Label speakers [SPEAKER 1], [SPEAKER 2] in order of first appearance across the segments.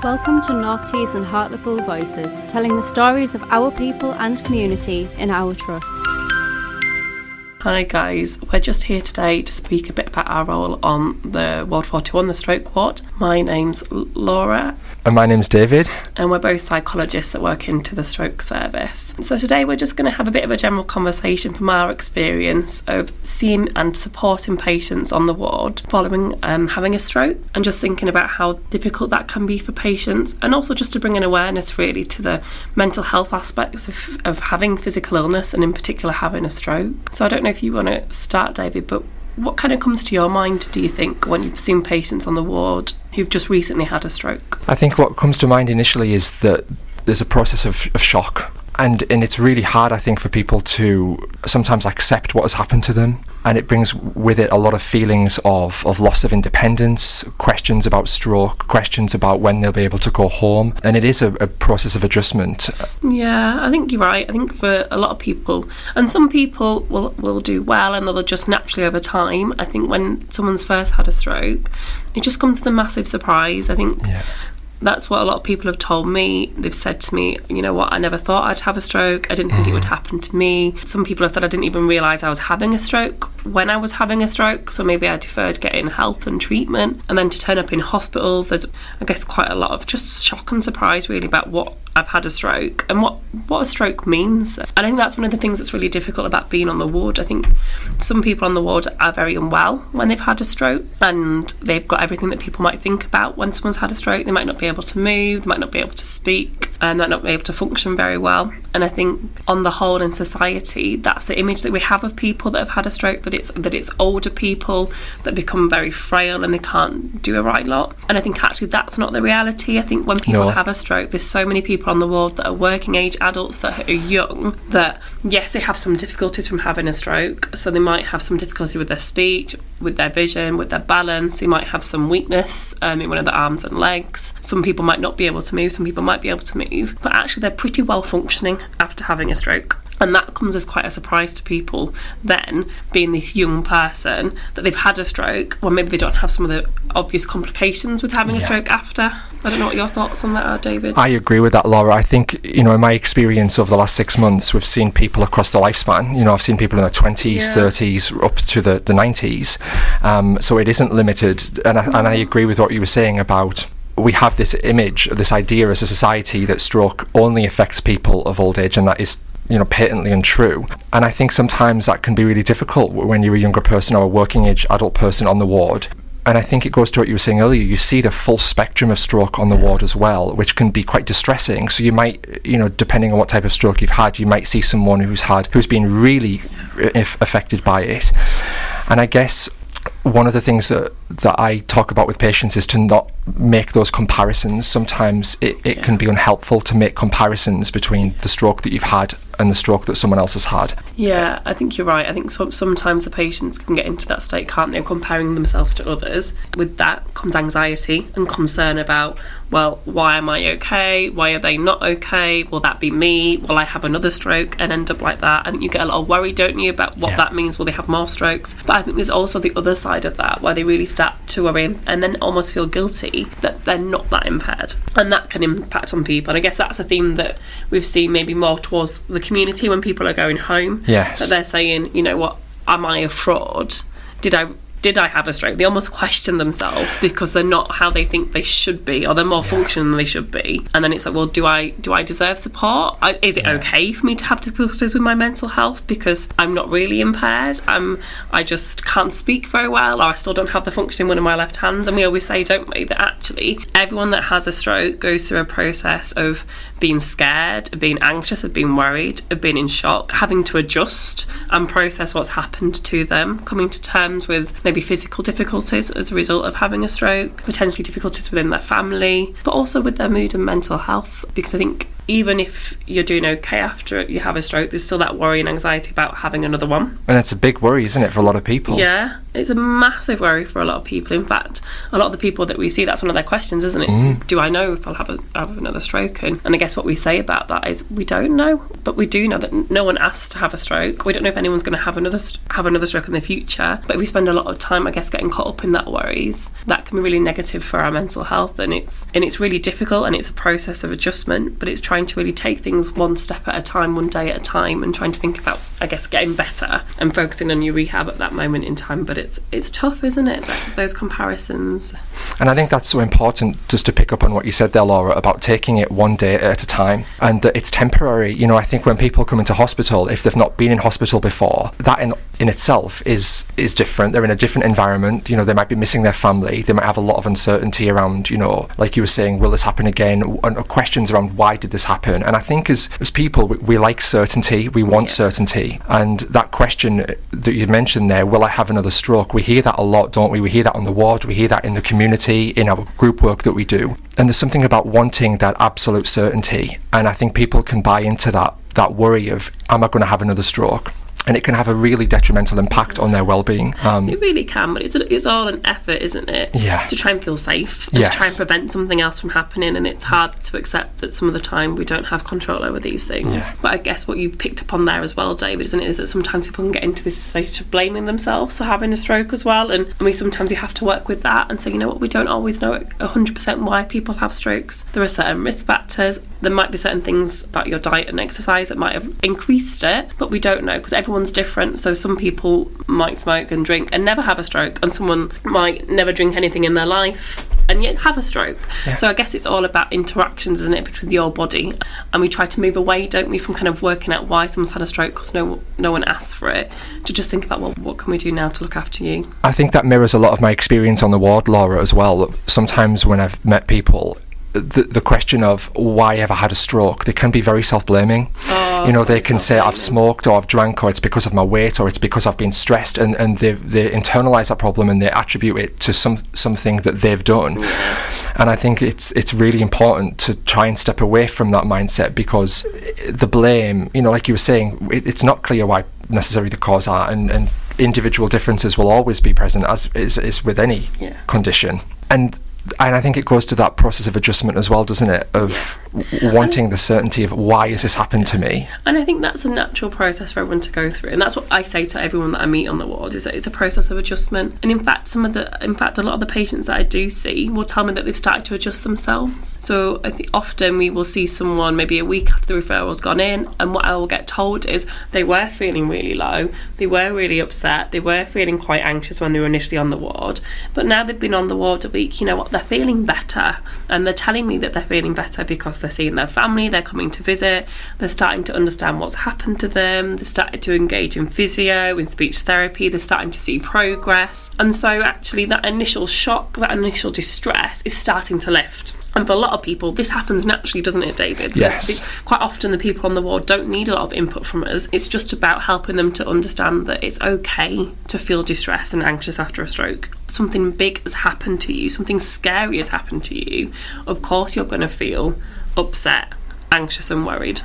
[SPEAKER 1] Welcome to NTH and Hartlepool Voices, telling the stories of our people and community in our trust.
[SPEAKER 2] Hi guys, we're just here today to speak a bit about our role on the Ward 41, the stroke ward. My name's Laura.
[SPEAKER 3] And my name's David.
[SPEAKER 2] And we're both psychologists that work into the stroke service. So today we're just going to have a bit of a general conversation from our experience of seeing and supporting patients on the ward following having a stroke, and just thinking about how difficult that can be for patients, and also just to bring an awareness really to the mental health aspects of having physical illness, and in particular having a stroke. So I don't know if you want to start, David, but what kind of comes to your mind, do you think, when you've seen patients on the ward who've just recently had a stroke?
[SPEAKER 3] I think what comes to mind initially is that there's a process of shock. And it's really hard, I think, for people to sometimes accept what has happened to them. And it brings with it a lot of feelings of loss of independence, questions about stroke, questions about when they'll be able to go home. And it is a process of adjustment.
[SPEAKER 2] Yeah, I think you're right. I think for a lot of people, and some people will do well and they'll adjust naturally over time. I think when someone's first had a stroke, it just comes as a massive surprise. I think that's what a lot of people have told me. They've said to me, you know what, I never thought I'd have a stroke. I didn't think it would happen to me. Some people have said I didn't even realise I was having a stroke when I was having a stroke. So maybe I deferred getting help and treatment. And then to turn up in hospital, there's, I guess, quite a lot of just shock and surprise really about what I've had a stroke and what a stroke means. And I think that's one of the things that's really difficult about being on the ward. I think some people on the ward are very unwell when they've had a stroke, and they've got everything that people might think about when someone's had a stroke. They might not be able to move, they might not be able to speak, and might not be able to function very well. And I think on the whole in society, that's the image that we have of people that have had a stroke, that it's older people that become very frail and they can't do a right lot. And I think actually that's not the reality. I think when people have a stroke, there's so many people on the ward that are working age adults that are young, that yes, they have some difficulties from having a stroke. So they might have some difficulty with their speech, with their vision, with their balance. They might have some weakness in one of their arms and legs. Some people might not be able to move, some people might be able to move, but actually they're pretty well functioning after having a stroke. And that comes as quite a surprise to people then, being this young person, that they've had a stroke, or maybe they don't have some of the obvious complications with having a stroke after. I don't know what your thoughts on that are, David.
[SPEAKER 3] I agree with that, Laura. I think, in my experience over the last 6 months, we've seen people across the lifespan. I've seen people in their 20s, 30s, up to the 90s. So it isn't limited. And I agree with what you were saying about, we have this image, this idea as a society that stroke only affects people of old age, and that is patently untrue. And I think sometimes that can be really difficult when you're a younger person or a working age adult person on the ward. And I think it goes to what you were saying earlier, you see the full spectrum of stroke on the ward as well, which can be quite distressing. So you might, depending on what type of stroke you've had, you might see someone who's been really affected by it. And I guess one of the things that I talk about with patients is to not make those comparisons. Sometimes it can be unhelpful to make comparisons between the stroke that you've had and the stroke that someone else has had.
[SPEAKER 2] Yeah, I think you're right. I think sometimes the patients can get into that state, can't they, comparing themselves to others. With that comes anxiety and concern about, well, why am I okay? Why are they not okay? Will that be me? Will I have another stroke and end up like that? I think you get a lot of worry, don't you, about what that means. Will they have more strokes? But I think there's also the other side of that, where they really start to worry and then almost feel guilty that they're not that impaired. And that can impact on people. And I guess that's a theme that we've seen maybe more towards the community when people are going home.
[SPEAKER 3] Yes.
[SPEAKER 2] That they're saying, you know what, am I a fraud? Did I have a stroke? They almost question themselves because they're not how they think they should be, or they're more functioning than they should be. And then it's like, well, do I deserve support? Is it okay for me to have difficulties with my mental health because I'm not really impaired? I just can't speak very well, or I still don't have the function in one of my left hands. And we always say, don't we, that actually everyone that has a stroke goes through a process of being scared, of being anxious, of being worried, of being in shock, having to adjust and process what's happened to them, coming to terms with maybe physical difficulties as a result of having a stroke, potentially difficulties within their family, but also with their mood and mental health. Because I think even if you're doing okay after you have a stroke, there's still that worry and anxiety about having another one.
[SPEAKER 3] And it's a big worry, isn't it, for a lot of people?
[SPEAKER 2] Yeah. It's a massive worry for a lot of people. In fact, a lot of the people that we see, that's one of their questions, isn't it? Do I know if I'll have another stroke? And I guess what we say about that is we don't know, but we do know that no one asked to have a stroke. We don't know if anyone's going to have another stroke in the future. But if we spend a lot of time, I guess, getting caught up in that worries, that can be really negative for our mental health. And it's really difficult, and it's a process of adjustment. But it's trying to really take things one step at a time, one day at a time, and trying to think about, I guess, getting better and focusing on your rehab at that moment in time. But it's tough, isn't it? Those comparisons.
[SPEAKER 3] And I think that's so important, just to pick up on what you said there, Laura, about taking it one day at a time, and that it's temporary. You know, I think when people come into hospital, if they've not been in hospital before, that in itself is different. They're in a different environment. You know, they might be missing their family. They might have a lot of uncertainty around, you know, like you were saying, will this happen again? And questions around why did this happen? And I think as people, we like certainty. We want certainty. And that question that you mentioned there, will I have another stroke? We hear that a lot, don't we? We hear that on the ward. We hear that in the community, in our group work that we do. And there's something about wanting that absolute certainty. And I think people can buy into that worry of, am I going to have another stroke? And it can have a really detrimental impact on their well-being.
[SPEAKER 2] It really can, but it's all an effort, isn't it?
[SPEAKER 3] Yeah.
[SPEAKER 2] To try and feel safe, and to try and prevent something else from happening. And it's hard to accept that some of the time we don't have control over these things. Yeah. But I guess what you picked up on there as well, David, isn't it, is that sometimes people can get into this state of blaming themselves for having a stroke as well. And sometimes you have to work with that and say, you know what, we don't always know 100% why people have strokes. There are certain risk factors. There might be certain things about your diet and exercise that might have increased it, but we don't know because everyone's different. So some people might smoke and drink and never have a stroke, and someone might never drink anything in their life and yet have a stroke. Yeah. So I guess it's all about interactions, isn't it, between your body, and we try to move away, don't we, from kind of working out why someone's had a stroke because no one asked for it, to just think about, well, what can we do now to look after you? I
[SPEAKER 3] think that mirrors a lot of my experience on the ward, Laura, as well. Sometimes when I've met people, the question of why I ever had a stroke, they can be very self-blaming. You know, they can say I've smoked or I've drank, or it's because of my weight, or it's because I've been stressed, and they internalise that problem and they attribute it to something that they've done. And I think it's really important to try and step away from that mindset, because the blame, you know, like you were saying, it's not clear why necessarily the cause are, and individual differences will always be present, as is with any condition. And I think it goes to that process of adjustment as well, doesn't it? Of wanting the certainty of why has this happened to me.
[SPEAKER 2] And I think that's a natural process for everyone to go through. And that's what I say to everyone that I meet on the ward, is that it's a process of adjustment. And in fact, a lot of the patients that I do see will tell me that they've started to adjust themselves. So I think often we will see someone maybe a week after the referral's gone in, and what I will get told is they were feeling really low, they were really upset, they were feeling quite anxious when they were initially on the ward, but now they've been on the ward a week, you know what, they're feeling better, and they're telling me that they're feeling better because they're seeing their family, they're coming to visit, they're starting to understand what's happened to them, they've started to engage in physio, in speech therapy, they're starting to see progress. And so actually that initial shock, that initial distress is starting to lift. And for a lot of people, this happens naturally, doesn't it, David?
[SPEAKER 3] Yes.
[SPEAKER 2] Quite often the people on the ward don't need a lot of input from us. It's just about helping them to understand that it's okay to feel distressed and anxious after a stroke. Something big has happened to you, something scary has happened to you. Of course you're going to feel upset, anxious and worried.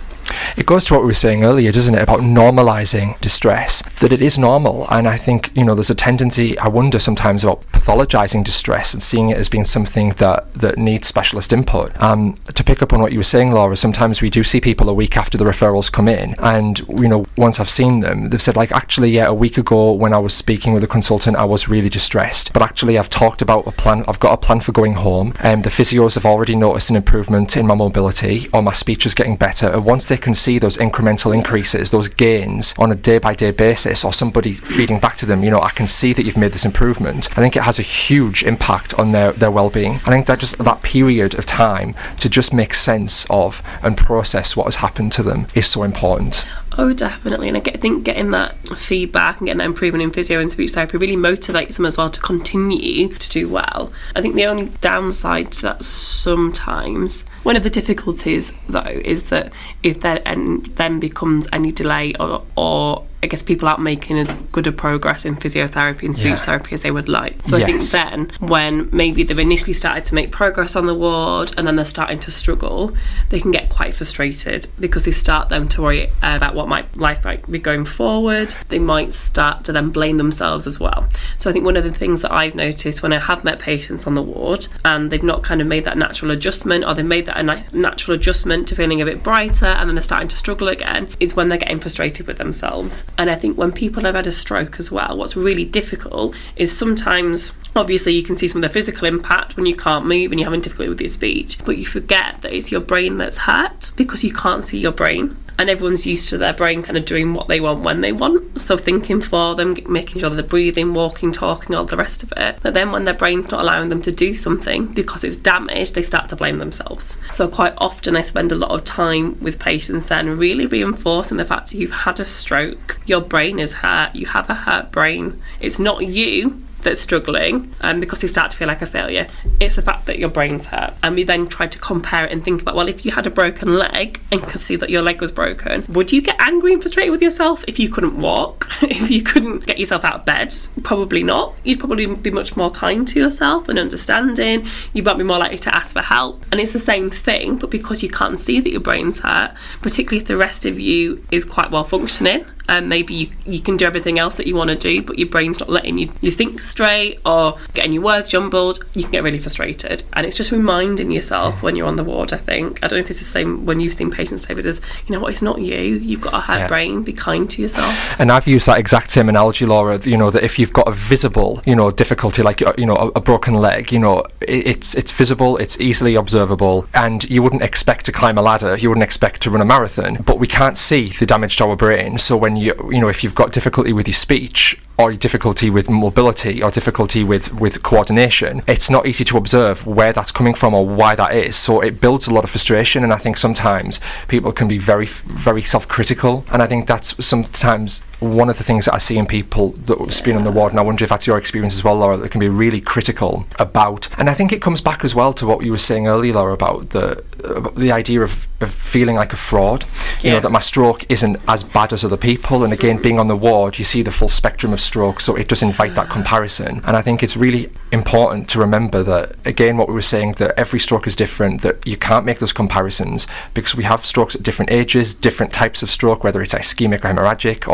[SPEAKER 3] It goes to what we were saying earlier, doesn't it, about normalising distress, that it is normal. And I think, you know, there's a tendency, I wonder sometimes, about pathologising distress and seeing it as being something that needs specialist input. To pick up on what you were saying, Laura, sometimes we do see people a week after the referrals come in, and, you know, once I've seen them, they've said, like, actually, yeah, a week ago when I was speaking with a consultant, I was really distressed, but actually I've talked about I've got a plan for going home, the physios have already noticed an improvement in my mobility, or my speech is getting better, and once they can see those incremental increases, those gains on a day-by-day basis, or somebody feeding back to them, you know, I can see that you've made this improvement, I think it has a huge impact on their well-being. I think that just that period of time to just make sense of and process what has happened to them is so important.
[SPEAKER 2] Oh, definitely. And I think getting that feedback and getting that improvement in physio and speech therapy really motivates them as well to continue to do well. I think the only downside to that sometimes, one of the difficulties though, is that if there then becomes any delay or I guess people aren't making as good a progress in physiotherapy and speech therapy as they would like. So I think then when maybe they've initially started to make progress on the ward and then they're starting to struggle, they can get quite frustrated because they start then to worry about what life might be going forward. They might start to then blame themselves as well. So I think one of the things that I've noticed when I have met patients on the ward and they've not kind of made that natural adjustment, or they've made that a natural adjustment to feeling a bit brighter and then they're starting to struggle again, is when they're getting frustrated with themselves. And I think when people have had a stroke as well, what's really difficult is sometimes, obviously you can see some of the physical impact when you can't move and you're having difficulty with your speech, but you forget that it's your brain that's hurt because you can't see your brain. And everyone's used to their brain kind of doing what they want when they want. So thinking for them, making sure that they're breathing, walking, talking, all the rest of it. But then when their brain's not allowing them to do something because it's damaged, they start to blame themselves. So quite often I spend a lot of time with patients then really reinforcing the fact that you've had a stroke, your brain is hurt, you have a hurt brain. It's not you that's struggling because they start to feel like a failure. It's the fact that your brain's hurt. And we then try to compare it and think about, well, if you had a broken leg and could see that your leg was broken, would you get angry and frustrated with yourself if you couldn't walk? If you couldn't get yourself out of bed? Probably not. You'd probably be much more kind to yourself and understanding. You might be more likely to ask for help. And it's the same thing, but because you can't see that your brain's hurt, particularly if the rest of you is quite well functioning, and maybe you can do everything else that you want to do, but your brain's not letting you think straight or getting your words jumbled, you can get really frustrated. And it's just reminding yourself when you're on the ward, I think. I don't know if it's the same when you've seen patients, David, as, you know what, it's not you. You've got a hurt brain. Be kind to yourself.
[SPEAKER 3] And I've used that exact same analogy, Laura, you know, that if you've got a visible, you know, difficulty, like, you know, a broken leg, you know, it's visible, it's easily observable, and you wouldn't expect to climb a ladder, you wouldn't expect to run a marathon, but we can't see the damage to our brain. So when you know, if you've got difficulty with your speech, or difficulty with mobility, or difficulty with coordination, it's not easy to observe where that's coming from or why that is. So it builds a lot of frustration, and I think sometimes people can be very, very self-critical, and I think that's sometimes one of the things that I see in people that's been on the ward, and I wonder if that's your experience as well, Laura, that can be really critical about. And I think it comes back as well to what you were saying earlier, Laura, about the idea of feeling like a fraud. You know, that my stroke isn't as bad as other people, and again, being on the ward, you see the full spectrum of stroke, so it does invite that comparison. And I think it's really important to remember that, again, what we were saying, that every stroke is different, that you can't make those comparisons because we have strokes at different ages, different types of stroke, whether it's ischemic or hemorrhagic,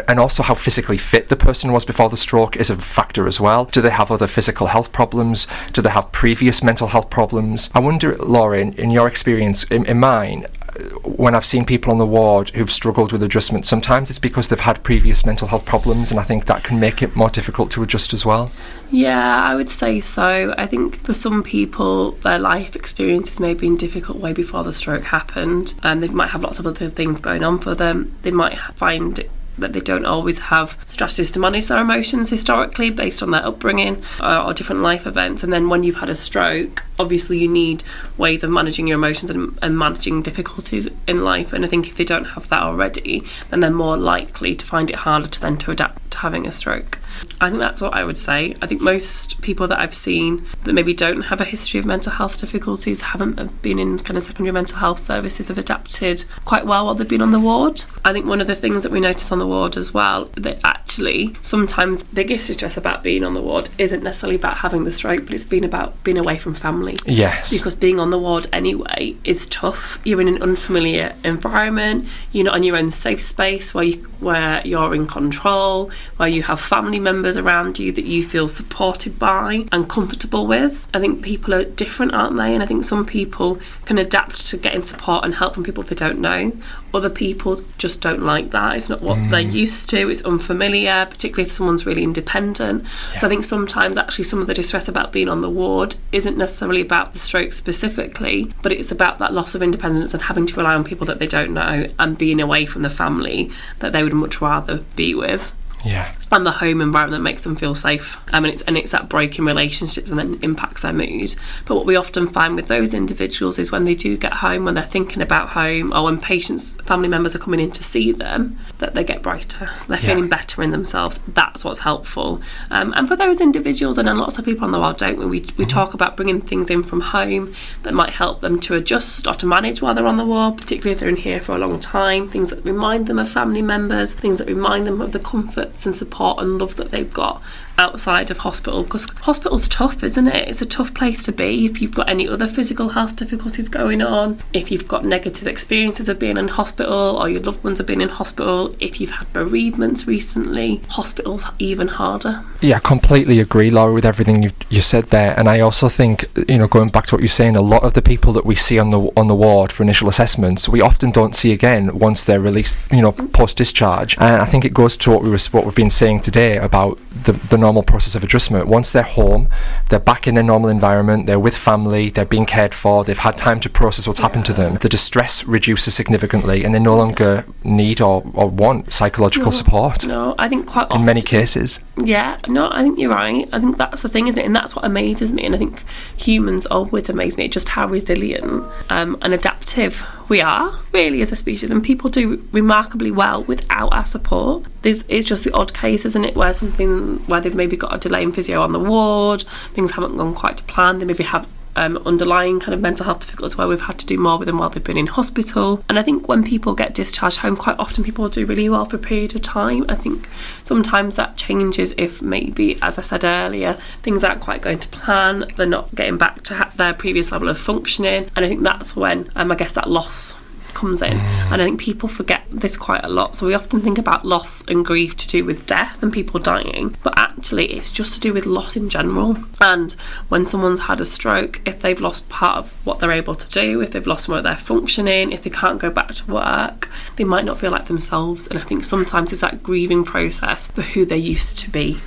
[SPEAKER 3] and also how physically fit the person was before the stroke is a factor as well. Do they have other physical health problems? Do they have previous mental health problems? I wonder, Laura, in your experience, in mine, when I've seen people on the ward who've struggled with adjustment, sometimes it's because they've had previous mental health problems, and I think that can make it more difficult to adjust as well.
[SPEAKER 2] Yeah, I would say so. I think for some people, their life experiences may have been difficult way before the stroke happened, and they might have lots of other things going on for them. They might find that they don't always have strategies to manage their emotions historically based on their upbringing or different life events. And then when you've had a stroke, obviously you need ways of managing your emotions and managing difficulties in life. And I think if they don't have that already, then they're more likely to find it harder to adapt to having a stroke. I think that's what I would say. I think most people that I've seen that maybe don't have a history of mental health difficulties, haven't been in kind of secondary mental health services, have adapted quite well while they've been on the ward. I think one of the things that we notice on the ward as well, that actually sometimes the biggest distress about being on the ward isn't necessarily about having the stroke, but it's been about being away from family.
[SPEAKER 3] Yes.
[SPEAKER 2] Because being on the ward anyway is tough. You're in an unfamiliar environment, you're not in your own safe space where you're in control, where you have family members around you that you feel supported by and comfortable with. I think people are different, aren't they? And I think some people can adapt to getting support and help from people they don't know. Other people just don't like that. It's not what they're used to. It's unfamiliar, particularly if someone's really independent. Yeah. So I think sometimes actually some of the distress about being on the ward isn't necessarily about the stroke specifically, but it's about that loss of independence and having to rely on people that they don't know and being away from the family that they would much rather be with.
[SPEAKER 3] Yeah.
[SPEAKER 2] and the home environment makes them feel safe. And it's that break in relationships and then impacts their mood. But what we often find with those individuals is when they do get home, when they're thinking about home, or when family members are coming in to see them, that they get brighter. They're feeling better in themselves. That's what's helpful. And for those individuals, and then lots of people on the world, don't we talk about bringing things in from home that might help them to adjust or to manage while they're on the ward, particularly if they're in here for a long time, things that remind them of family members, things that remind them of the comforts and support and love that they've got outside of hospital, because hospital's tough, isn't it? It's a tough place to be if you've got any other physical health difficulties going on, if you've got negative experiences of being in hospital, or your loved ones have been in hospital, if you've had bereavements recently. Hospital's even harder.
[SPEAKER 3] Yeah, I completely agree, Laura, with everything you said there. And I also think, going back to what you're saying, a lot of the people that we see on the ward for initial assessments, we often don't see again once they're released, post discharge. And I think it goes to what we've been saying today about the normal process of adjustment. Once they're home, they're back in their normal environment, they're with family, they're being cared for, they've had time to process what's happened to them, the distress reduces significantly, and they no longer need or want psychological support.
[SPEAKER 2] No, I think quite often,
[SPEAKER 3] in many cases.
[SPEAKER 2] Yeah, no, I think you're right. I think that's the thing, isn't it? And that's what amazes me. And I think humans always amaze me, just how resilient and adaptive we are, really, as a species. And people do remarkably well without our support. It's just the odd case, isn't it, where they've maybe got a delay in physio on the ward, things haven't gone quite to plan, they maybe have underlying kind of mental health difficulties where we've had to do more with them while they've been in hospital. And I think when people get discharged home, quite often people do really well for a period of time. I think sometimes that changes if maybe, as I said earlier, things aren't quite going to plan, they're not getting back to their previous level of functioning, and I think that's when I guess that loss comes in. And I think people forget this quite a lot. So we often think about loss and grief to do with death and people dying, but actually it's just to do with loss in general. And when someone's had a stroke, if they've lost part of what they're able to do, if they've lost some of their functioning, if they can't go back to work, they might not feel like themselves. And I think sometimes it's that grieving process for who they used to be.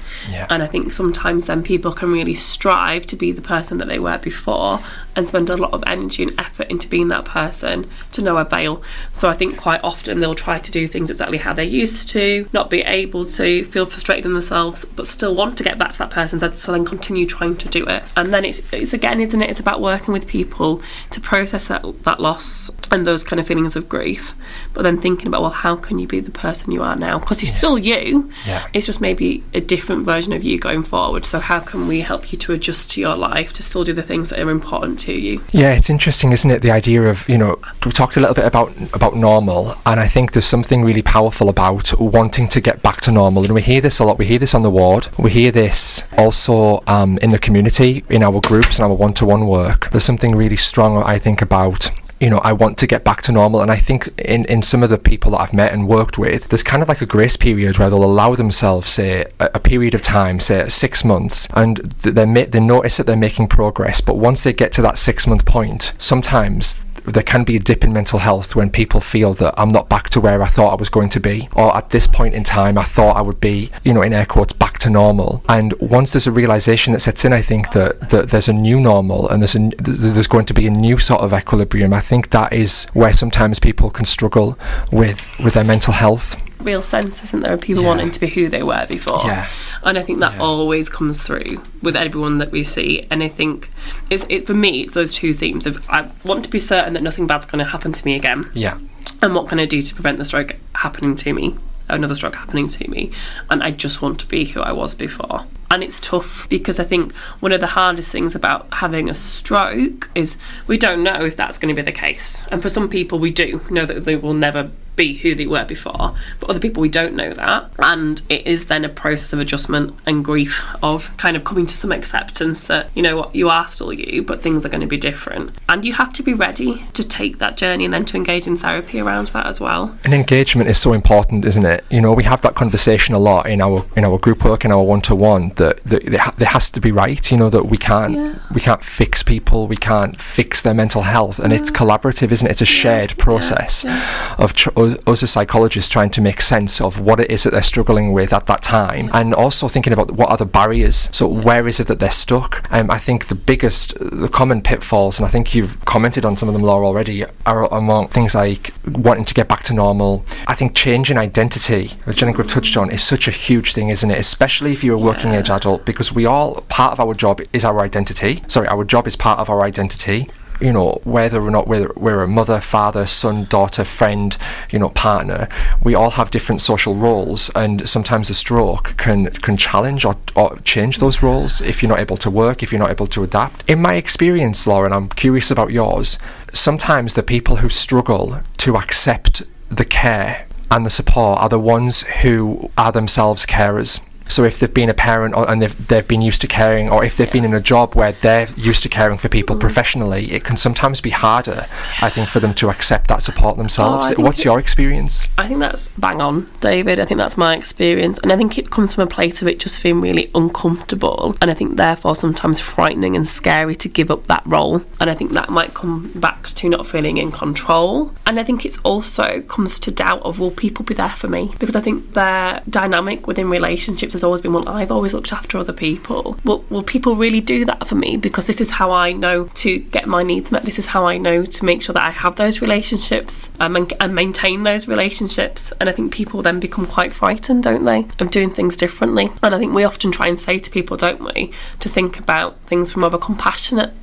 [SPEAKER 2] And I think sometimes then people can really strive to be the person that they were before and spend a lot of energy and effort into being that person, to no avail. So I think quite often they'll try to do things exactly how they used to, not be able to, feel frustrated in themselves, but still want to get back to that person, so then continue trying to do it. And then it's again, isn't it, it's about working with people to process that loss and those kind of feelings of grief, but then thinking about, well, how can you be the person you are now? Because you're still you, it's just maybe a different version of you going forward. So how can we help you to adjust to your life, to still do the things that are important to you?
[SPEAKER 3] Yeah, it's interesting, isn't it, the idea of, we talked a little bit about normal, and I think there's something really powerful about wanting to get back to normal. And we hear this a lot. We hear this on the ward, we hear this also in the community, in our groups and our one-to-one work. There's something really strong, I think, about I want to get back to normal. And I think in some of the people that I've met and worked with, there's kind of like a grace period where they'll allow themselves, say, a period of time, say 6 months, and they notice that they're making progress. But once they get to that 6-month point, sometimes there can be a dip in mental health when people feel that I'm not back to where I thought I was going to be, or at this point in time I thought I would be, in air quotes, back to normal. And once there's a realisation that sets in, I think that there's a new normal, and there's going to be a new sort of equilibrium. I think that is where sometimes people can struggle with their mental health.
[SPEAKER 2] Real sense, isn't there, of people wanting to be who they were before. And I think that always comes through with everyone that we see. And I think for me, it's those two themes of, I want to be certain that nothing bad's going to happen to me again, and what can I do to prevent the stroke happening to me, another stroke happening to me, and I just want to be who I was before. And it's tough, because I think one of the hardest things about having a stroke is we don't know if that's going to be the case. And for some people we do know that they will never be who they were before, but other people we don't know that, and it is then a process of adjustment and grief, of kind of coming to some acceptance that, what, you are still you, but things are going to be different, and you have to be ready to take that journey and then to engage in therapy around that as well.
[SPEAKER 3] And engagement is so important, isn't it? We have that conversation a lot in our group work and our one-to-one, that there has to be right, that we can't fix people, we can't fix their mental health, and it's collaborative, isn't it? It's a shared process of us as psychologists trying to make sense of what it is that they're struggling with at that time, and also thinking about what are the barriers. So where is it that they're stuck? I think the common pitfalls, and I think you've commented on some of them, Laura, already, are among things like wanting to get back to normal. I think changing identity, which I think we've touched on, is such a huge thing, isn't it? Especially if you're a working age adult, because part of our job is our identity. Sorry, our job is part of our identity. Whether or not we're a mother, father, son, daughter, friend, partner, we all have different social roles, and sometimes a stroke can challenge or change those roles if you're not able to work, if you're not able to adapt. In my experience, Laura, and I'm curious about yours, sometimes the people who struggle to accept the care and the support are the ones who are themselves carers. So if they've been a parent and they've been used to caring, or if they've been in a job where they're used to caring for people professionally, it can sometimes be harder, I think, for them to accept that support themselves. What's your experience?
[SPEAKER 2] I think that's bang on, David. I think that's my experience. And I think it comes from a place of it just feeling really uncomfortable. And I think therefore sometimes frightening and scary to give up that role. And I think that might come back to not feeling in control. And I think it's also comes to doubt of, will people be there for me? Because I think their dynamic within relationships has always been, well, I've always looked after other people. Will people really do that for me? Because this is how I know to get my needs met. This is how I know to make sure that I have those relationships and maintain those relationships. And I think people then become quite frightened, don't they, of doing things differently. And I think we often try and say to people, don't we, to think about things from more of a compassionate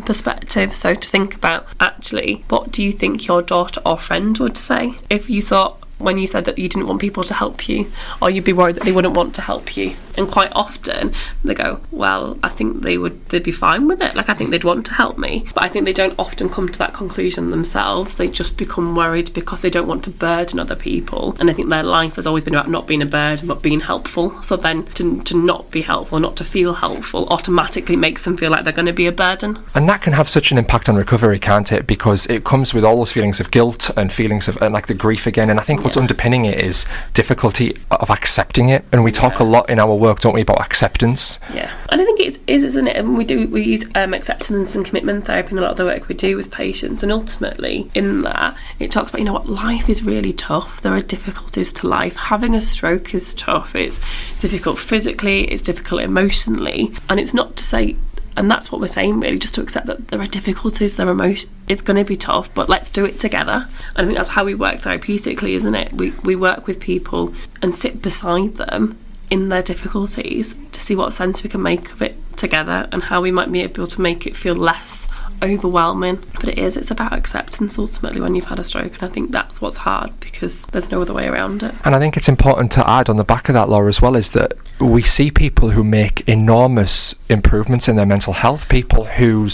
[SPEAKER 2] perspective. So to think about, actually, what do you think your daughter or friend would say if you thought, when you said that you didn't want people to help you, or you'd be worried that they wouldn't want to help you? And quite often they go, well, I think they'd be fine with it. Like, I think they'd want to help me. But I think they don't often come to that conclusion themselves. They just become worried because they don't want to burden other people. And I think their life has always been about not being a burden, but being helpful. So then to not be helpful, not to feel helpful, automatically makes them feel like they're going to be a burden.
[SPEAKER 3] And that can have such an impact on recovery, can't it? Because it comes with all those feelings of guilt and feelings of like the grief again. And I think what's underpinning it is difficulty of accepting it. And we talk a lot in our work, don't we, about acceptance?
[SPEAKER 2] Yeah, and I think it is, isn't it? And we use acceptance and commitment therapy in a lot of the work we do with patients. And ultimately, in that, it talks about, what, life is really tough. There are difficulties to life. Having a stroke is tough. It's difficult physically. It's difficult emotionally. And it's not to say, and that's what we're saying, really, just to accept that there are difficulties, it's going to be tough, but let's do it together. And I think that's how we work therapeutically, isn't it? We work with people and sit beside them in their difficulties to see what sense we can make of it together and how we might be able to make it feel less overwhelming. But it's about acceptance ultimately when you've had a stroke, and I think that's what's hard because there's no other way around it.
[SPEAKER 3] And I think it's important to add on the back of that, Laura, as well, is that we see people who make enormous improvements in their mental health, people who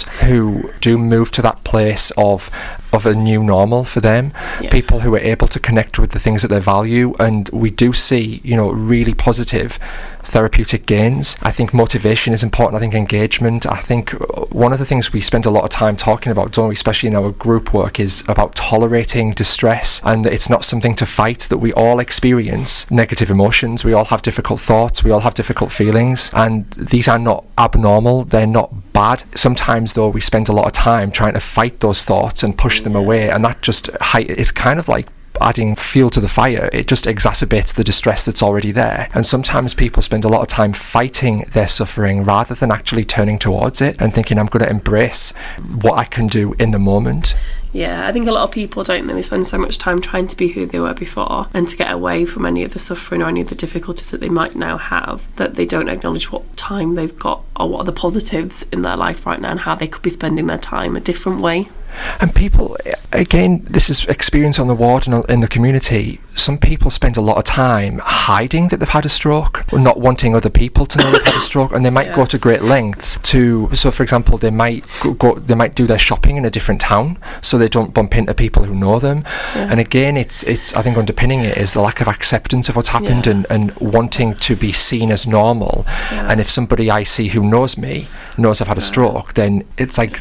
[SPEAKER 3] do move to that place of a new normal for them, people who are able to connect with the things that they value, and we do see really positive therapeutic gains. I think motivation is important. I think engagement. I think one of the things we spend a lot of time talking about, don't we, especially in our group work, is about tolerating distress, and it's not something to fight, that we all experience negative emotions, we all have difficult thoughts, we all have difficult feelings, and these are not abnormal, they're not bad. Sometimes though we spend a lot of time trying to fight those thoughts and push them away, and that just it's kind of like adding fuel to the fire. It just exacerbates the distress that's already there. And sometimes people spend a lot of time fighting their suffering rather than actually turning towards it and thinking, I'm going to embrace what I can do in the moment.
[SPEAKER 2] Yeah, I think a lot of people, don't they? They spend so much time trying to be who they were before and to get away from any of the suffering or any of the difficulties that they might now have, that they don't acknowledge what time they've got or what are the positives in their life right now and how they could be spending their time a different way.
[SPEAKER 3] And people, again, this is experience on the ward and in the community. Some people spend a lot of time hiding that they've had a stroke, or not wanting other people to know they've had a stroke, and they might go to great lengths to. So, for example, they might do their shopping in a different town, so they don't bump into people who know them. And again, it's I think underpinning it is the lack of acceptance of what's happened and wanting to be seen as normal. And if somebody I see who knows me knows I've had a stroke, then it's like.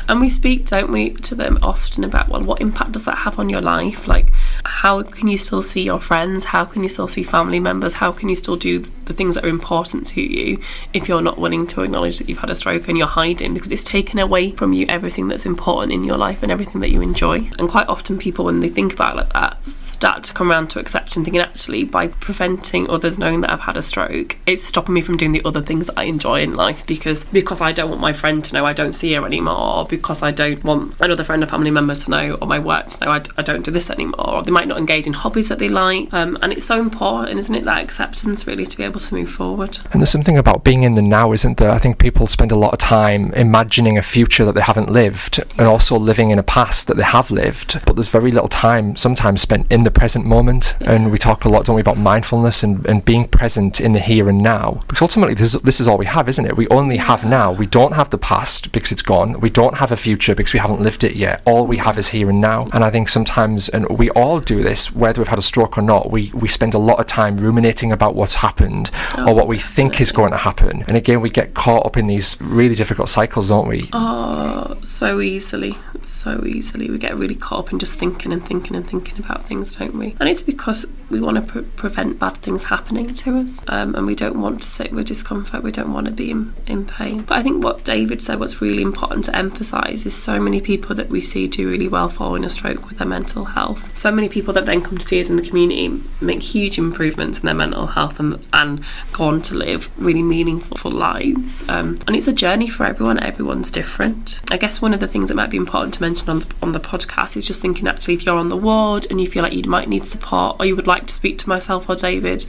[SPEAKER 2] And we speak, don't we, speak to them often about, well, what impact does that have on your life? Like, how can you still see your friends? How can you still see family members? How can you still do the things that are important to you if you're not willing to acknowledge that you've had a stroke and you're hiding? Because it's taken away from you everything that's important in your life and everything that you enjoy. And quite often people, when they think about it like that, start to come around to accepting, thinking, actually, by preventing others knowing that I've had a stroke, it's stopping me from doing the other things that I enjoy in life, because I don't want my friend to know I don't see her anymore, or because I don't want another friend or family member to know, or my work to know I don't do this anymore, or they might not engage in hobbies that they like. And it's so important, isn't it, that acceptance really, to be able to move forward.
[SPEAKER 3] And there's something about being in the now, isn't there? I think people spend a lot of time imagining a future that they haven't lived, and also living in a past that they have lived, but there's very little time sometimes spent in the present moment. And we talk a lot, don't we, about mindfulness and being present in the here and now, because ultimately this is all we have, isn't it? We only have now. We don't have the past because it's gone. We don't have a future because we haven't lived it yet. All we have is here and now. And I think sometimes, and we all do this, whether we've had a stroke or not, we spend a lot of time ruminating about what's happened or what we think is going to happen. And again, we get caught up in these really difficult cycles, don't we?
[SPEAKER 2] Oh, so easily. We get really caught up in just thinking about things, don't we? And it's because we want to prevent bad things happening to us, and we don't want to sit with discomfort. We don't want to be in pain. But I think what David said, what's really important to emphasise, is so many people that we see do really well following a stroke with their mental health. So many people that then come to see us in the community make huge improvements in their mental health and go on to live really meaningful lives. And it's a journey for everyone. Everyone's different. I guess one of the things that might be important to mention on the podcast is just thinking, actually, if you're on the ward and you feel like you might need support, or you would like to speak to myself or David,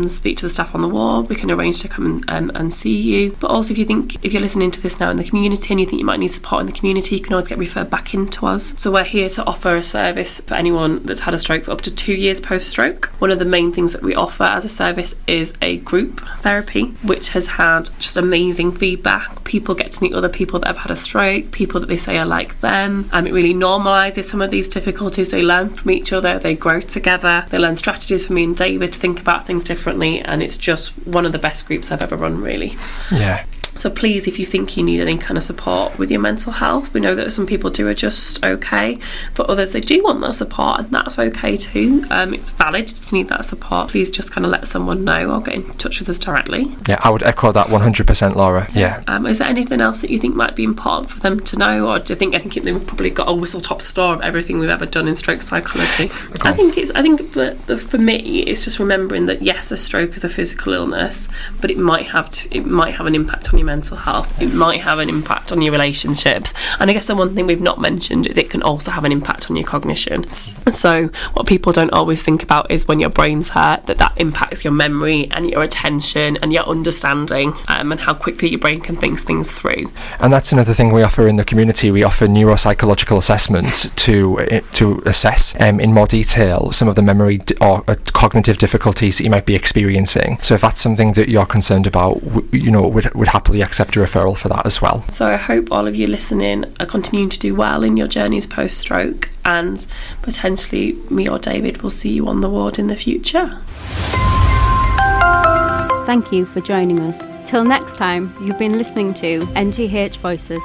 [SPEAKER 2] speak to the staff on the ward, we can arrange to come and see you. But also, if you're listening to this now in the community and you think you might need support in the community, you can always get referred back into us. So we're here to offer a service for anyone that's had a stroke for up to 2 years post-stroke. One of the main things that we offer as a service is a group therapy, which has had just amazing feedback. People get to meet other people that have had a stroke, people that they say are like them. It really normalises some of these difficulties. They learn from each other, they grow together, they learn strategies from me and David to think about things differently, and it's just one of the best groups I've ever run, really.
[SPEAKER 3] Yeah.
[SPEAKER 2] So please, if you think you need any kind of support with your mental health, we know that some people do are just okay, but others, they do want that support, and that's okay too. It's valid to need that support. Please just kind of let someone know or get in touch with us directly.
[SPEAKER 3] Yeah, I would echo that 100%, Laura. Yeah.
[SPEAKER 2] Is there anything else that you think might be important for them to know, or do you think they've probably got a whistle-top store of everything we've ever done in stroke psychology? I think for me, it's just remembering that yes, a stroke is a physical illness, but it might have an impact on your mental health. It might have an impact on your relationships, and I guess the one thing we've not mentioned is it can also have an impact on your cognition. So what people don't always think about is when your brain's hurt, that impacts your memory and your attention and your understanding, and how quickly your brain can think things through.
[SPEAKER 3] And that's another thing we offer in the community. We offer neuropsychological assessment to assess in more detail some of the memory or cognitive difficulties that you might be experiencing. So if that's something that you're concerned about, we'd happily accept a referral for that as well.
[SPEAKER 2] So I hope all of you listening are continuing to do well in your journeys post-stroke, and potentially me or David will see you on the ward in the future.
[SPEAKER 1] Thank you for joining us. Till next time, you've been listening to NTH Voices.